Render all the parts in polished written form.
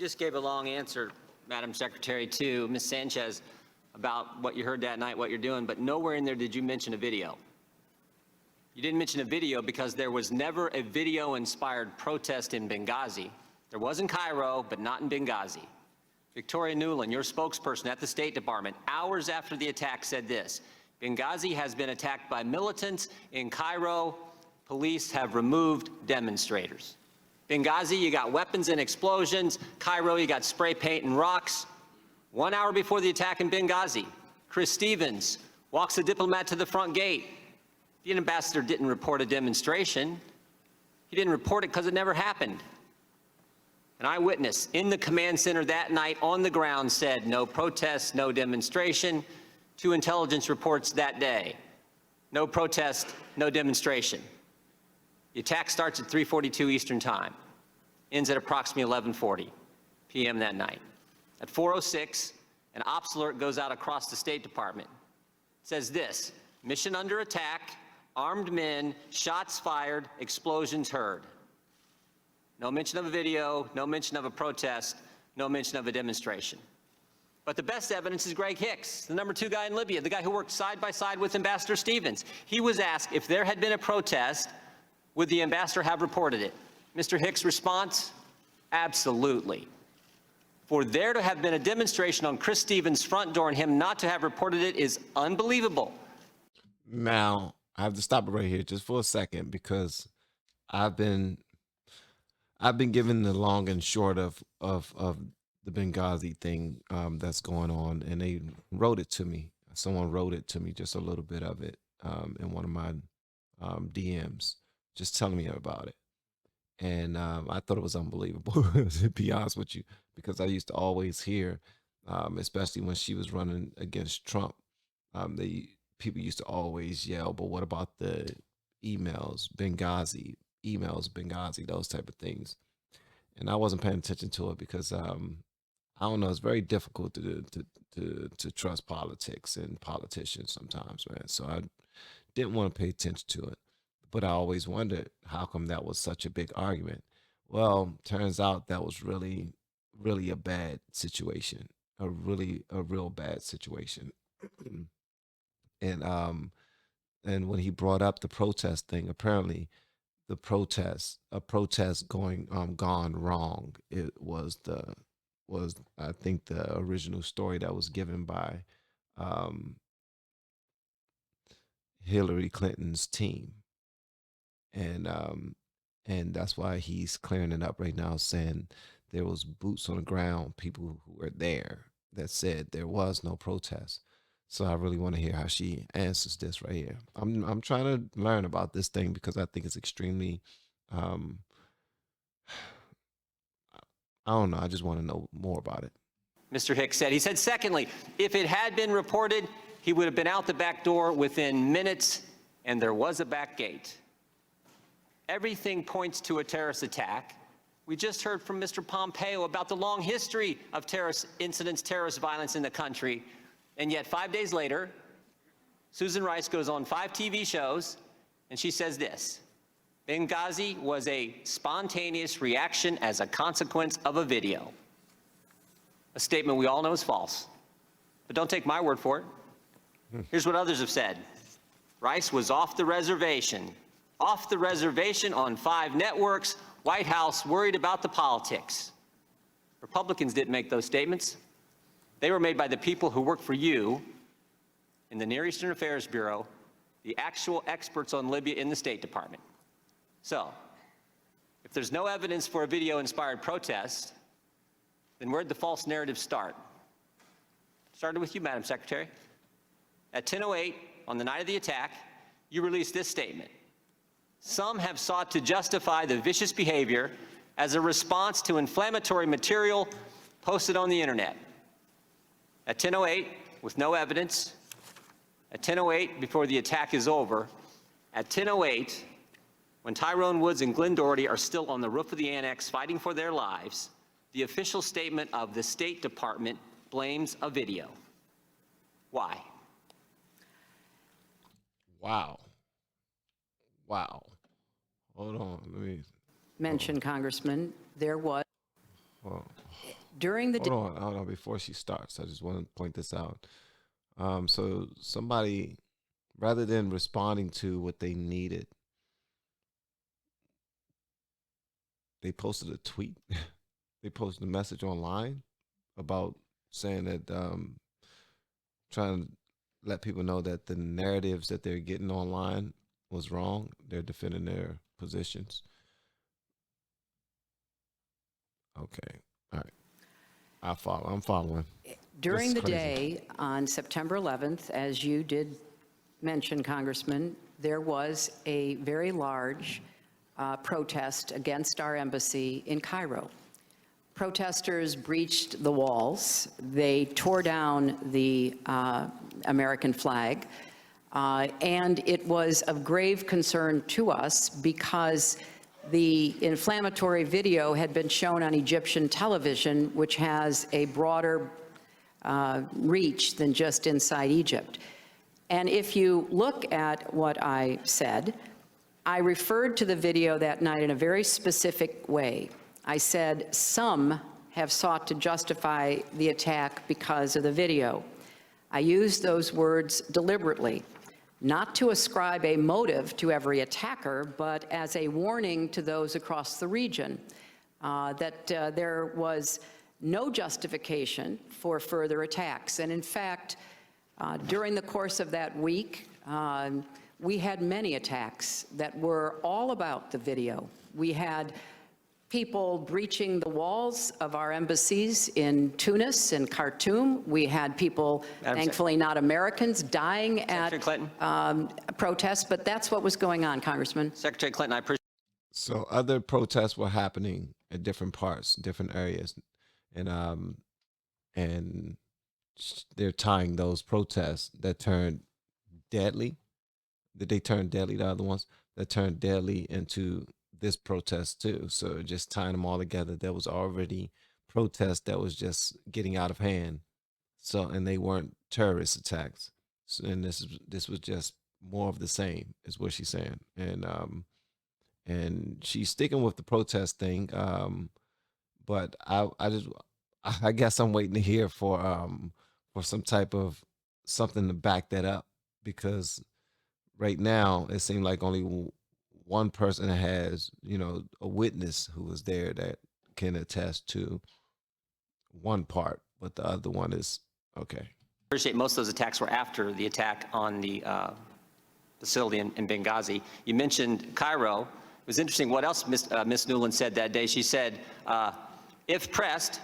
just gave a long answer, Madam Secretary, to Ms. Sanchez about what you heard that night, what you're doing, but nowhere in there did you mention a video. You didn't mention a video because there was never a video-inspired protest in Benghazi. There was in Cairo, but not in Benghazi. Victoria Nuland, your spokesperson at the State Department, hours after the attack said this: Benghazi has been attacked by militants. In Cairo, police have removed demonstrators. Benghazi, you got weapons and explosions. Cairo, you got spray paint and rocks. 1 hour before the attack in Benghazi, Chris Stevens walks a diplomat to the front gate. The ambassador didn't report a demonstration. He didn't report it because it never happened. An eyewitness in the command center that night on the ground said no protest, no demonstration. 2 intelligence reports that day. No protest, no demonstration. The attack starts at 3:42 Eastern Time, ends at approximately 11:40 p.m. that night. At 4:06, an ops alert goes out across the State Department. It says this: mission under attack, armed men, shots fired, explosions heard. No mention of a video, no mention of a protest, no mention of a demonstration. But the best evidence is Greg Hicks, the #2 guy in Libya, the guy who worked side by side with Ambassador Stevens. He was asked if there had been a protest, would the ambassador have reported it? Mr. Hicks' response: absolutely. For there to have been a demonstration on Chris Stevens' front door and him not to have reported it is unbelievable. Now, I have to stop it right here just for a second because I've been given the long and short of the Benghazi thing that's going on, and they wrote it to me. Someone wrote it to me, just a little bit of it in one of my DMs, just telling me about it. And I thought it was unbelievable, to be honest with you, because I used to always hear, especially when she was running against Trump, people used to always yell, but what about the emails, Benghazi, those type of things. And I wasn't paying attention to it because I don't know, it's very difficult to trust politics and politicians sometimes, man. So I didn't want to pay attention to it. But I always wondered how come that was such a big argument. Well, turns out that was really, really a bad situation, a real bad situation. And when he brought up the protest thing, apparently a protest gone wrong. It was I think the original story that was given by Hillary Clinton's team. And that's why he's clearing it up right now, saying there was boots on the ground, people who were there that said there was no protest. So I really want to hear how she answers this right here. I'm trying to learn about this thing because I think it's extremely, I don't know. I just want to know more about it. Mr. Hicks said. He said, secondly, if it had been reported, he would have been out the back door within minutes, and there was a back gate. Everything points to a terrorist attack. We just heard from Mr. Pompeo about the long history of terrorist incidents, terrorist violence in the country. And yet 5 days later, Susan Rice goes on 5 TV shows, and she says this: Benghazi was a spontaneous reaction as a consequence of a video. A statement we all know is false. But don't take my word for it. Here's what others have said. Rice was off the reservation on 5 networks. White House worried about the politics. Republicans didn't make those statements. They were made by the people who work for you in the Near Eastern Affairs Bureau, the actual experts on Libya in the State Department. So, if there's no evidence for a video-inspired protest, then where'd the false narrative start? Started with you, Madam Secretary. At 10:08 on the night of the attack, you released this statement. Some have sought to justify the vicious behavior as a response to inflammatory material posted on the internet. At 10:08, with no evidence, at 10:08 before the attack is over, at 10:08, when Tyrone Woods and Glenn Doherty are still on the roof of the annex fighting for their lives, the official statement of the State Department blames a video. Why? Wow. Hold on, let me mention, Congressman, there was. Well, During the hold on, before she starts, I just want to point this out. So somebody, rather than responding to what they needed, they posted a tweet. They posted a message online about saying that, trying to let people know that the narratives that they're getting online was wrong. They're defending their positions. Okay. All right. I'm following. During the crazy. day on September 11th, as you did mention, Congressman, there was a very large protest against our embassy in Cairo. Protesters breached the walls. They tore down the American flag. And it was of grave concern to us because the inflammatory video had been shown on Egyptian television, which has a broader reach than just inside Egypt. And if you look at what I said, I referred to the video that night in a very specific way. I said, some have sought to justify the attack because of the video. I used those words deliberately, not to ascribe a motive to every attacker, but as a warning to those across the region that there was no justification for further attacks. And in fact, during the course of that week, we had many attacks that were all about the video. We had people breaching the walls of our embassies in Tunis and Khartoum. We had people, thankfully not Americans, dying at protests, but that's what was going on, Congressman. Secretary Clinton, I appreciate. So other protests were happening at different parts, different areas, and they're tying those protests that turned deadly. Did they turn deadly? The other ones that turned deadly into this protest too. So just tying them all together, there was already protest that was just getting out of hand. So, and they weren't terrorist attacks. So, and this was just more of the same, is what she's saying. And she's sticking with the protest thing. But I guess I'm waiting to hear for some type of something to back that up, because right now it seemed like only one person has, a witness who was there that can attest to one part, but the other one is okay. Appreciate most of those attacks were after the attack on the facility in Benghazi. You mentioned Cairo. It was interesting what else Ms. Newland said that day. She said, if pressed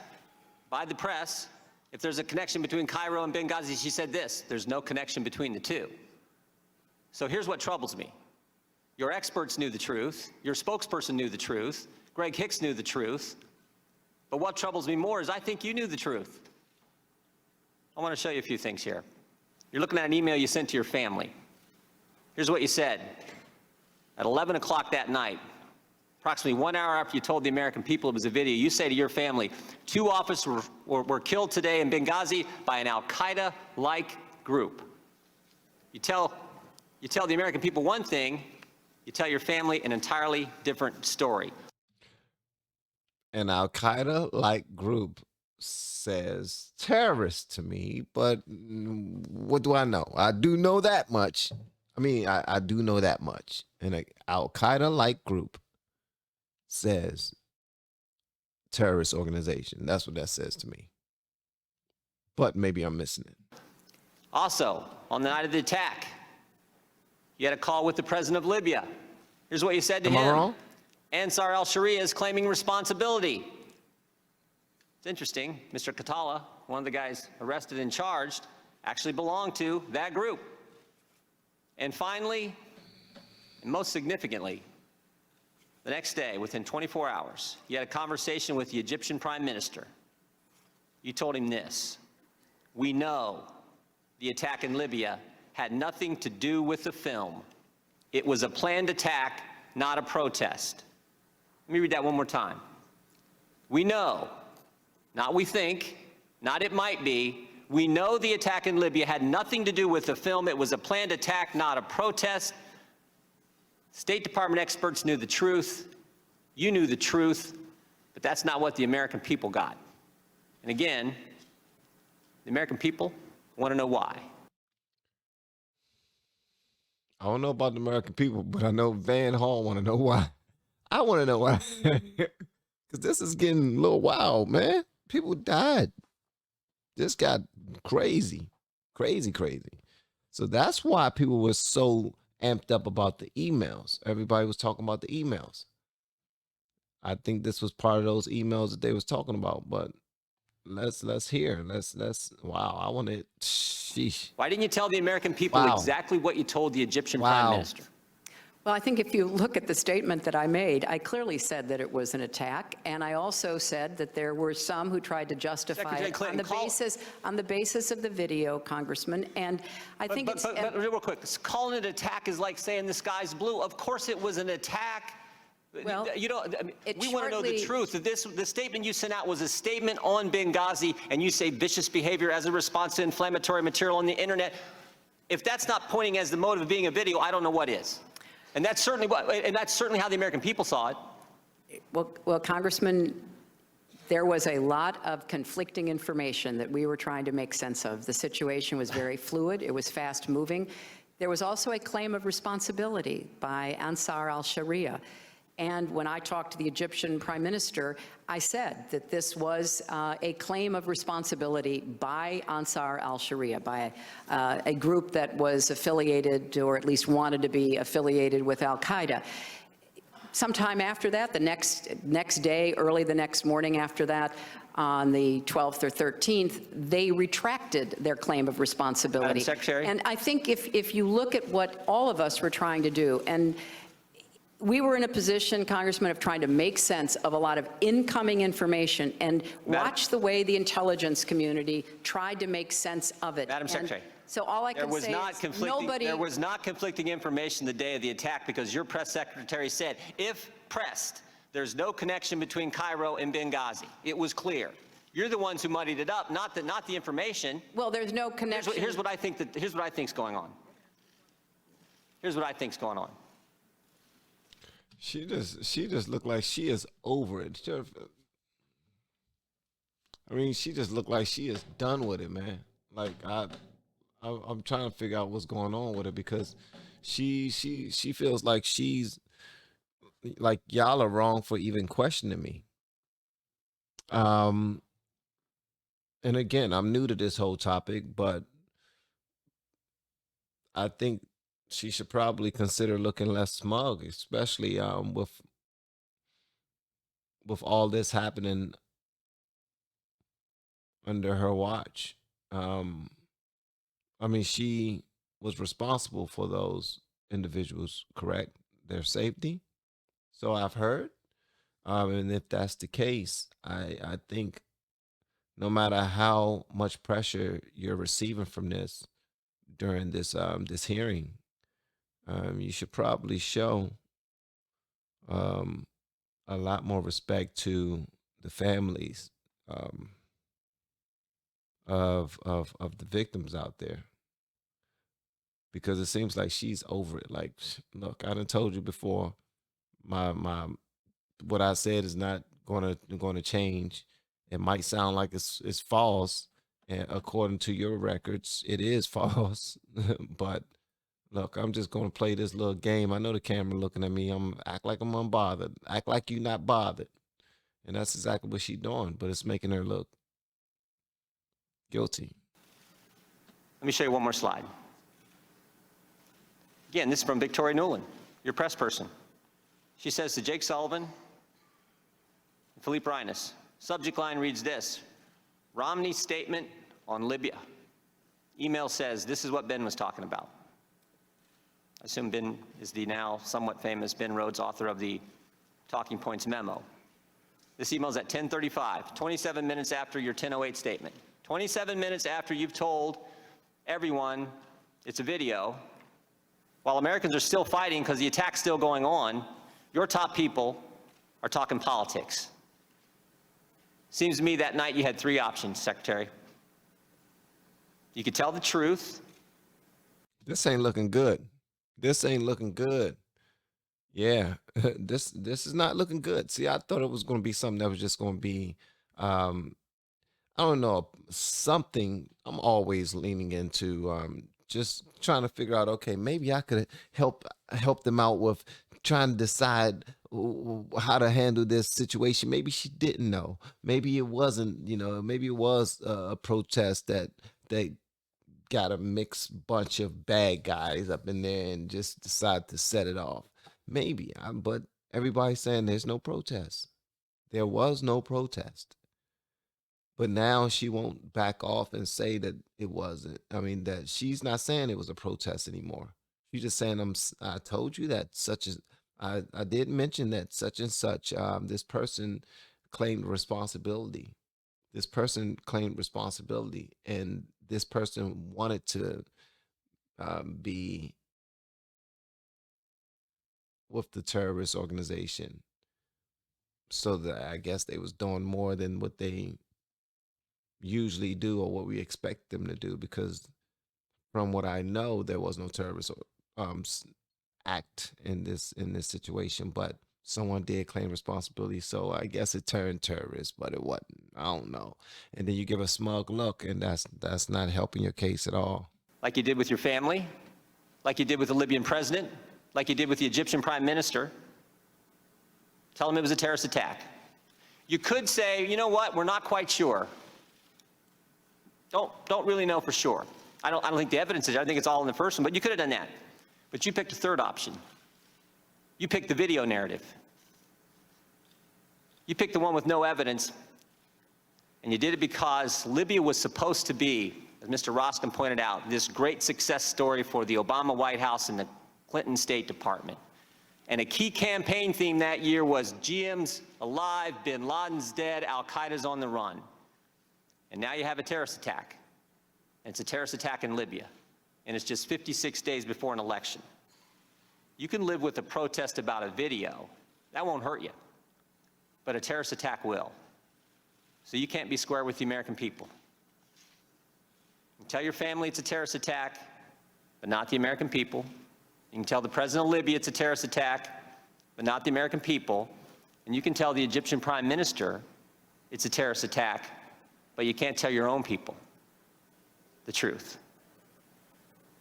by the press, if there's a connection between Cairo and Benghazi, she said this: there's no connection between the two. So here's what troubles me. Your experts knew the truth. Your spokesperson knew the truth. Greg Hicks knew the truth. But what troubles me more is I think you knew the truth. I want to show you a few things here. You're looking at an email you sent to your family. Here's what you said. At 11 o'clock that night, approximately 1 hour after you told the American people it was a video, you say to your family, 2 officers were killed today in Benghazi by an al-Qaeda-like group. You tell the American people one thing, you tell your family an entirely different story. An al-Qaeda-like group says terrorist to me, but what do I know? I do know that much. I mean, I do know that much. An al-Qaeda-like group says terrorist organization. That's what that says to me. But maybe I'm missing it. Also, on the night of the attack, you had a call with the president of Libya. Here's what you said to him. Am I wrong? Ansar al-Sharia is claiming responsibility. It's interesting. Mr. Katala, one of the guys arrested and charged, actually belonged to that group. And finally, and most significantly, the next day, within 24 hours, you had a conversation with the Egyptian Prime Minister. You told him this: we know the attack in Libya had nothing to do with the film. It was a planned attack, not a protest. Let me read that one more time. We know, not we think, not it might be, we know the attack in Libya had nothing to do with the film. It was a planned attack, not a protest. State Department experts knew the truth. You knew the truth. But that's not what the American people got. And again, the American people want to know why. I don't know about the American people, but I know van.hall want to know why. I want to know why. Because this is getting a little wild, man. People died. This got crazy, crazy, crazy. So that's why people were so amped up about the emails. Everybody was talking about the emails. I think this was part of those emails that they was talking about, but let's hear. Wow, I want to, sheesh. Why didn't you tell the American people Wow. exactly what you told the Egyptian Wow. prime minister? Well, I think if you look at the statement that I made, I clearly said that it was an attack, and I also said that there were some who tried to justify Secretary it Clinton, on the basis of the video, Congressman, and I think it's... But real quick, calling it an attack is like saying the sky's blue. Of course it was an attack. Well, you know, it we want to know the shortly- truth. The statement you sent out was a statement on Benghazi, and you say vicious behavior as a response to inflammatory material on the internet. If that's not pointing as the motive of being a video, I don't know what is. And that's certainly how the American people saw it. Well, Congressman, there was a lot of conflicting information that we were trying to make sense of. The situation was very fluid. It was fast-moving. There was also a claim of responsibility by Ansar al-Sharia. And when I talked to the Egyptian prime minister, I said that this was a claim of responsibility by Ansar al-Sharia, by a group that was affiliated, or at least wanted to be affiliated with al-Qaeda. Sometime after that, the next day, early the next morning after that, on the 12th or 13th, they retracted their claim of responsibility. Madam Secretary? And I think if you look at what all of us were trying to do, and we were in a position, Congressman, of trying to make sense of a lot of incoming information and watch the way the intelligence community tried to make sense of it. Madam Secretary. So all I can say is nobody... There was not conflicting information the day of the attack because your press secretary said, if pressed, there's no connection between Cairo and Benghazi. It was clear. You're the ones who muddied it up, not the information. Well, there's no connection. Here's what I think's going on. Here's what I think's going on. She just looked like she is over it. I mean, she just looked like she is done with it, man. Like I'm trying to figure out what's going on with her because she feels like she's like y'all are wrong for even questioning me. And again, I'm new to this whole topic, but I think she should probably consider looking less smug, especially with all this happening under her watch. I mean, she was responsible for those individuals, correct? Their safety. So I've heard. And if that's the case, I think no matter how much pressure you're receiving from this during this this hearing, you should probably show a lot more respect to the families of the victims out there, because it seems like she's over it. Like, look, I done told you before, my what I said is not gonna change. It might sound like it's false, and according to your records, it is false. But look, I'm just gonna play this little game. I know the camera looking at me. I'm act like I'm unbothered. Act like you not bothered, and that's exactly what she's doing. But it's making her look guilty. Let me show you one more slide. Again, this is from Victoria Nuland, your press person. She says to Jake Sullivan and Philippe Reines, subject line reads this: Romney's statement on Libya. Email says this is what Ben was talking about. I assume Ben is the now somewhat famous Ben Rhodes, author of the Talking Points memo. This email is at 10:35, 27 minutes after your 10:08 statement. 27 minutes after you've told everyone it's a video, while Americans are still fighting because the attack's still going on, your top people are talking politics. Seems to me that night you had three options, Secretary. You could tell the truth. This ain't looking good. This ain't looking good. Yeah, this is not looking good. See, I thought it was going to be something that was just going to be, um, I don't know, something. I'm always leaning into just trying to figure out. Okay, maybe I could help them out with trying to decide how to handle this situation. Maybe she didn't know. Maybe it wasn't. Maybe it was a protest that they got a mixed bunch of bad guys up in there and just decide to set it off. Maybe, but everybody's saying there's no protest. There was no protest. But now she won't back off and say that it wasn't. I mean, that she's not saying it was a protest anymore. She's just saying, I told you that such as, I did mention that such and such, this person claimed responsibility. This person claimed responsibility, and this person wanted to be with the terrorist organization, so that I guess they was doing more than what they usually do or what we expect them to do, because from what I know, there was no terrorist act in this situation, but someone did claim responsibility, so I guess it turned terrorist, but it wasn't. I don't know. And then you give a smug look, and that's not helping your case at all. Like you did with your family, like you did with the Libyan president, like you did with the Egyptian prime minister. Tell them it was a terrorist attack. You could say, you know what, we're not quite sure. Don't really know for sure. I don't think the evidence is there. I think it's all in the first one, but you could have done that. But you picked a third option. You picked the video narrative. You picked the one with no evidence, and you did it because Libya was supposed to be, as Mr. Roskin pointed out, this great success story for the Obama White House and the Clinton State Department. And a key campaign theme that year was GM's alive, bin Laden's dead, Al-Qaeda's on the run. And now you have a terrorist attack. And it's a terrorist attack in Libya. And it's just 56 days before an election. You can live with a protest about a video. That won't hurt you. But a terrorist attack will. So you can't be square with the American people. You tell your family it's a terrorist attack, but not the American people. You can tell the president of Libya it's a terrorist attack, but not the American people. And you can tell the Egyptian prime minister it's a terrorist attack, but you can't tell your own people the truth.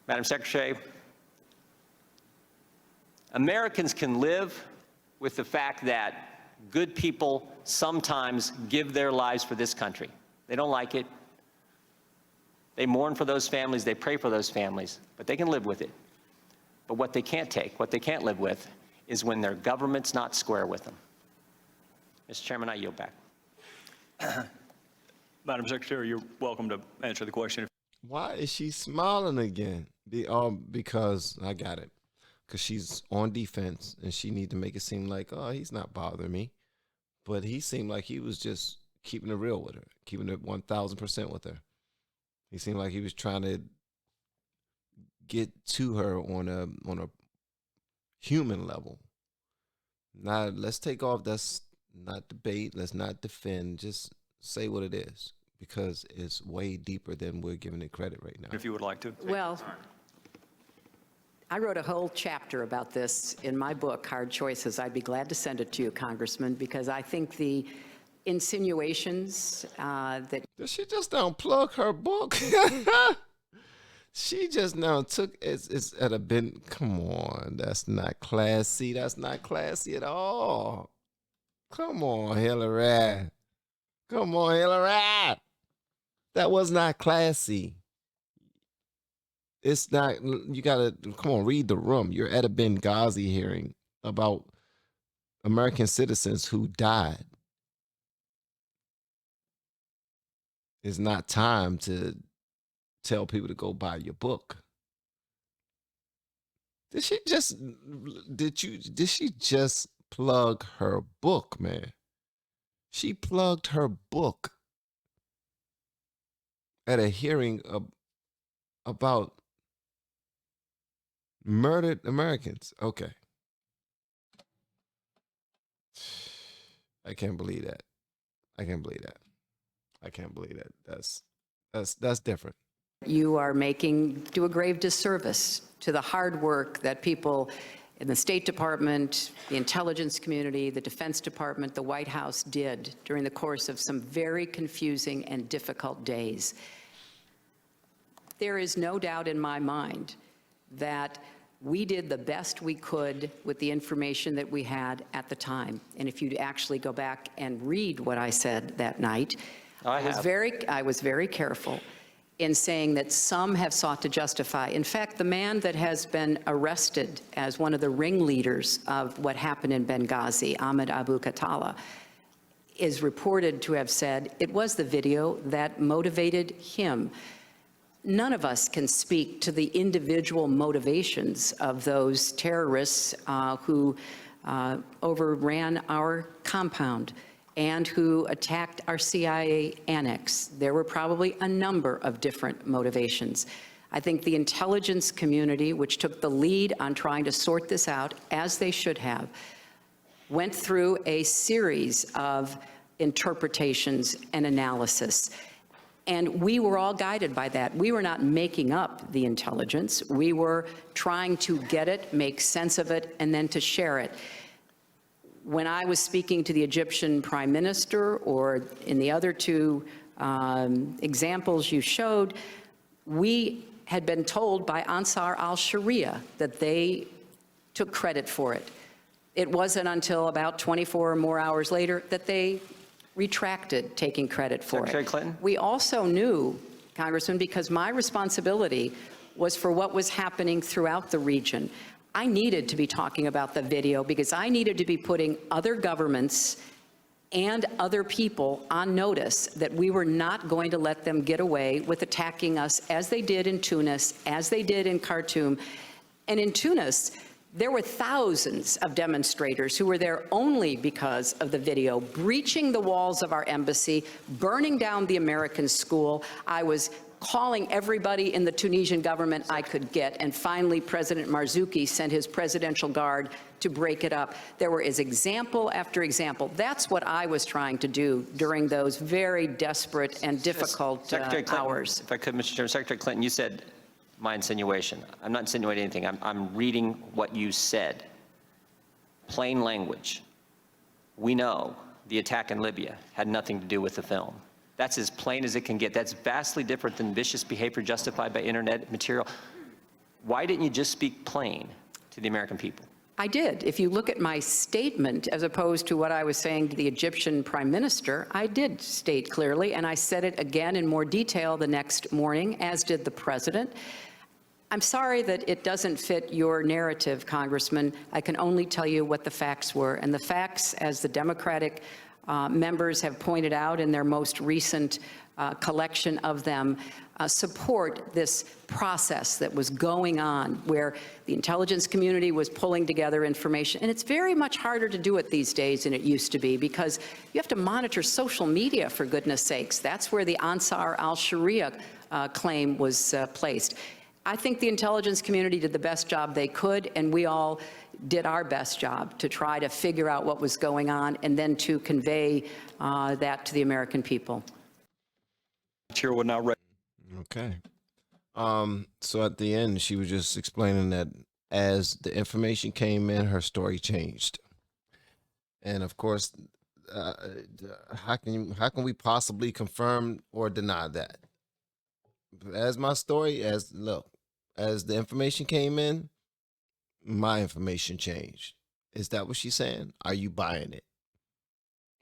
Madam Secretary, Americans can live with the fact that good people sometimes give their lives for this country. They don't like it. They mourn for those families, they pray for those families, but they can live with it. But what they can't take, what they can't live with, is when their government's not square with them. Mr. Chairman, I yield back. Madam Secretary, you're welcome to answer the question. Why is she smiling again? Because I got it. Because she's on defense, and she need to make it seem like, oh, he's not bothering me. But he seemed like he was just keeping it real with her, keeping it 1,000% with her. He seemed like he was trying to get to her on a human level. Now, let's take off. That's not debate. Let's not defend. Just say what it is, because it's way deeper than we're giving it credit right now. If you would like to. Well, I wrote a whole chapter about this in my book, Hard Choices. I'd be glad to send it to you, Congressman, because I think the insinuations that... Did she just unplug her book? She just now took it's at a bin. Come on, that's not classy. That's not classy at all. Come on, Hillary. Come on, Hillary. That was not classy. It's not. You gotta come on. Read the room. You're at a Benghazi hearing about American citizens who died. It's not time to tell people to go buy your book. Did she just plug her book, man? She plugged her book at a hearing about murdered Americans. Okay. I can't believe that. I can't believe that. I can't believe that. That's different. You are do a grave disservice to the hard work that people in the State Department, the intelligence community, the Defense Department, the White House did during the course of some very confusing and difficult days. There is no doubt in my mind that we did the best we could with the information that we had at the time. And if you actually go back and read what I said that night, I was very careful in saying that some have sought to justify. In fact, the man that has been arrested as one of the ringleaders of what happened in Benghazi, Ahmed Abu Khattala, is reported to have said it was the video that motivated him. None of us can speak to the individual motivations of those terrorists who overran our compound and who attacked our CIA annex. There were probably a number of different motivations. I think the intelligence community, which took the lead on trying to sort this out, as they should have, went through a series of interpretations and analysis. And we were all guided by that. We were not making up the intelligence. We were trying to get it, make sense of it, and then to share it. When I was speaking to the Egyptian prime minister, or in the other two examples you showed, we had been told by Ansar al-Sharia that they took credit for it. It wasn't until about 24 or more hours later that they retracted taking credit for Secretary it. Clinton? We also knew, Congressman, because my responsibility was for what was happening throughout the region. I needed to be talking about the video because I needed to be putting other governments and other people on notice that we were not going to let them get away with attacking us as they did in Tunis, as they did in Khartoum. And in Tunis, there were thousands of demonstrators who were there only because of the video, breaching the walls of our embassy, burning down the American school. I was calling everybody in the Tunisian government I could get, and finally President Marzouki sent his presidential guard to break it up. There were example after example. That's what I was trying to do during those very desperate and difficult hours. If I could, Mr. Chairman, Secretary Clinton, you said my insinuation. I'm not insinuating anything. I'm reading what you said. Plain language. We know the attack in Libya had nothing to do with the film. That's as plain as it can get. That's vastly different than vicious behavior justified by internet material. Why didn't you just speak plain to the American people? I did. If you look at my statement, as opposed to what I was saying to the Egyptian prime minister, I did state clearly, and I said it again in more detail the next morning, as did the president. I'm sorry that it doesn't fit your narrative, Congressman. I can only tell you what the facts were. And the facts, as the Democratic members have pointed out in their most recent collection of them, support this process that was going on where the intelligence community was pulling together information. And it's very much harder to do it these days than it used to be because you have to monitor social media, for goodness sakes. That's where the Ansar al-Sharia claim was placed. I think the intelligence community did the best job they could, and we all did our best job to try to figure out what was going on and then to convey that to the American people. Chair will now Okay. So at the end, she was just explaining that as the information came in, her story changed. And of course, how can we possibly confirm or deny that? As my story, as the information came in, my information changed. Is that what she's saying? Are you buying it?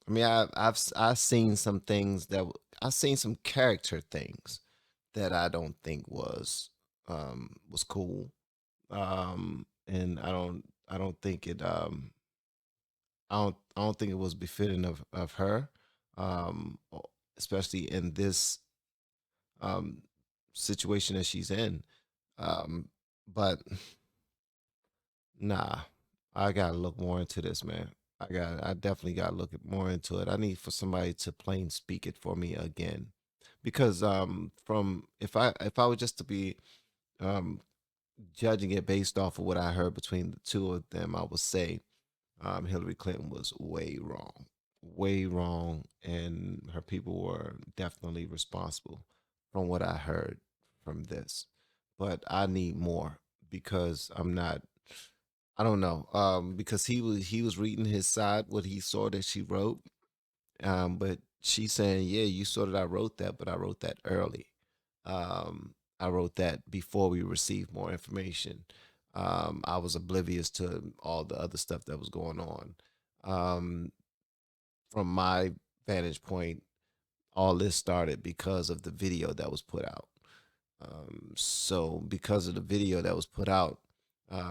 I mean, I've seen some things I've seen some character things that I don't think was cool. And I don't think it I don't think it was befitting of her, especially in this situation that she's in. But nah, I gotta look more into this, man. I definitely gotta look more into it. I need for somebody to plain speak it for me again, because from if I was just to be judging it based off of what I heard between the two of them, I would say Hillary Clinton was way wrong, and her people were definitely responsible from what I heard from this. But I need more because I'm not I don't know. Because he was reading his side, what he saw that she wrote. But she's saying, yeah, you saw that I wrote that, but I wrote that early. I wrote that before we received more information. I was oblivious to all the other stuff that was going on. Um, from my vantage point, all this started because of the video that was put out. So because of the video that was put out,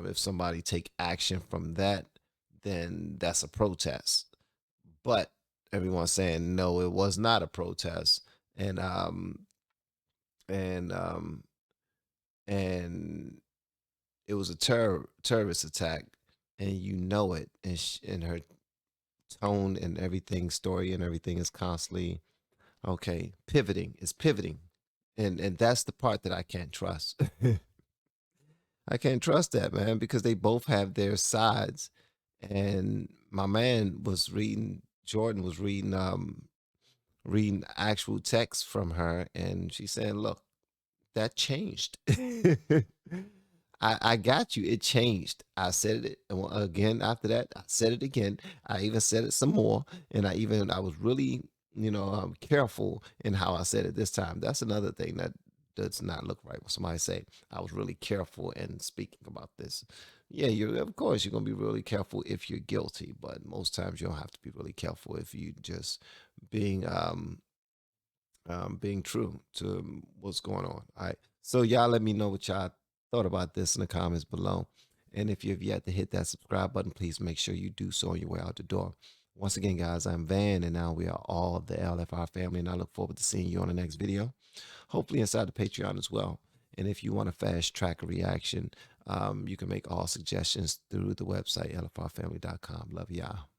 if somebody take action from that, then that's a protest. But everyone's saying no, it was not a protest, and and um and it was a terrorist attack, and you know it, and her tone and everything, story and everything is constantly okay, pivoting. It's pivoting, and that's the part that I can't trust. I can't trust that, man, because they both have their sides. And my man was reading, Jordan was reading actual text from her, and she said, look, that changed. I got you. It changed. I said it again after that. I said it again. I even said it some more. And I was really, careful in how I said it this time. That's another thing that does not look right when somebody say, I was really careful in speaking about this. Yeah, of course you're gonna be really careful if you're guilty, but most times you don't have to be really careful if you just being being true to what's going on. All right. So y'all let me know what y'all thought about this in the comments below. And if you've yet to hit that subscribe button, please make sure you do so on your way out the door. Once again, guys, I'm Van, and now we are all the LFR family, and I look forward to seeing you on the next video, hopefully inside the Patreon as well. And if you want to fast track a reaction, you can make all suggestions through the website, lfrfamily.com. Love y'all.